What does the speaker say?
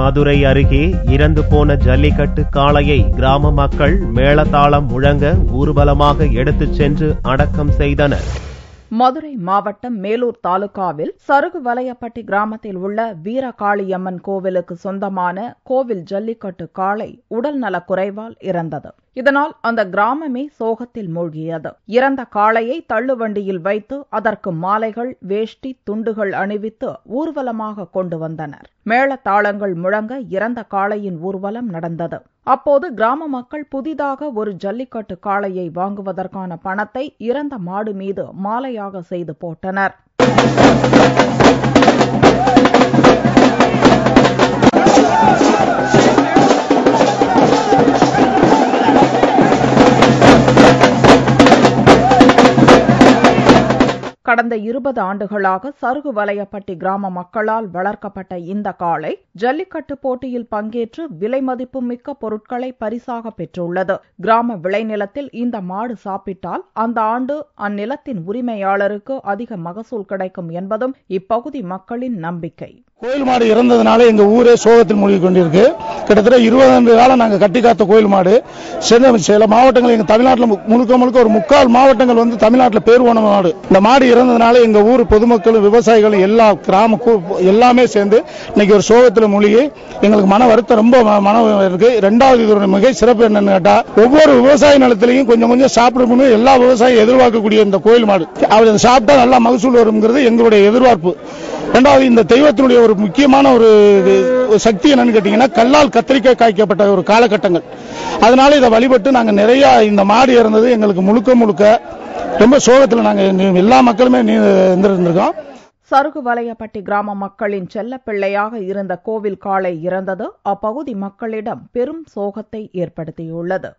மதுரை அருகே இறந்து போன ஜல்லிக்கட்டு காளையை கிராம மக்கள் மேளதாளம் முழங்க ஊர்வலமாக எடுத்துச் சென்று அடக்கம் செய்தனர். மதுரை மாவட்டம் மேலூர் தாலுகாவில் சருகுவலையப்பட்டி கிராமத்தில் உள்ள வீரகாளியம்மன் கோவிலுக்கு சொந்தமான கோவில் ஜல்லிக்கட்டு காளை உடல் நலக்குறைவால் இறந்தது. இதனால் அந்த கிராமமே சோகத்தில் மூழ்கியது. இறந்த காளையை தள்ளுவண்டியில் வைத்து அதற்கு மாலைகள், வேஷ்டி, துண்டுகள் அணிவித்து ஊர்வலமாக கொண்டு வந்தனர். மேளதாளங்கள் முழங்க இறந்த காளையின் ஊர்வலம் நடந்தது. அப்போது கிராம மக்கள் புதிதாக ஒரு ஜல்லிக்கட்டு காளையை வாங்குவதற்கான பணத்தை இறந்த மாடு மீது மாலையாக செய்து போட்டனர். கடந்த 20 ஆண்டுகளாக சருகுவலையப்பட்டி கிராம மக்களால் வளர்க்கப்பட்ட இந்த காளை ஜல்லிக்கட்டு போட்டியில் பங்கேற்று விலை மதிப்பு மிக்க பொருட்களை பரிசாக பெற்றுள்ளது. கிராம விளைநிலத்தில் இந்த மாடு சாப்பிட்டால் அந்த ஆண்டு அந்நிலத்தின் உரிமையாளருக்கு அதிக மகசூல் கிடைக்கும் என்பதும் இப்பகுதி மக்களின் நம்பிக்கை. கோயில் மாடு இறந்ததுனால எங்க ஊரே சோகத்தில் மூழ்கி கொண்டிருக்கு. கிட்டத்தட்ட 20 ஆண்டு காலம் நாங்க கட்டி காத்த கோயில் மாடு. சில மாவட்டங்கள் எங்க தமிழ்நாட்டில் முழுக்க ஒரு 3/4 மாவட்டங்கள் வந்து தமிழ்நாட்டில் பேர் போன மாடு. இந்த மாடு இறந்ததுனால எங்க ஊர் பொதுமக்களும் விவசாயிகளும் எல்லா கிராம எல்லாமே சேர்ந்து இன்னைக்கு ஒரு சோகத்தில் மூழ்கி எங்களுக்கு மன வருத்தம் ரொம்ப மனம் இருக்கு. 2வது இதோட மிக சிறப்பு என்னன்னு கேட்டா, ஒவ்வொரு விவசாய நிலத்திலையும் கொஞ்சம் சாப்பிடணும்னு எல்லா விவசாயியும் எதிர்பார்க்கக்கூடிய இந்த கோயில் மாடு. அவர் சாப்பிட்டா நல்லா மகசூல் வருங்கிறது எங்களுடைய எதிர்பார்ப்பு. 2வது இந்த தெய்வத்தினுடைய ஒரு முக்கியமான ஒரு சக்தி என்னன்னு கேட்டீங்கன்னா, கல்லால் கத்திரிக்காய் காய்க்கப்பட்ட ஒரு காலகட்டங்கள். அதனால இதை வழிபட்டு நாங்க நிறைய இந்த மாடு இறந்தது எங்களுக்கு முழுக்க ரொம்ப சோகத்தில் நாங்க எல்லா மக்களுமே இருந்திருக்கோம். சருகுவலையப்பட்டி கிராம மக்களின் செல்ல பிள்ளையாக இருந்த கோவில் காளை இறந்தது அப்பகுதி மக்களிடம் பெரும் சோகத்தை ஏற்படுத்தியுள்ளது.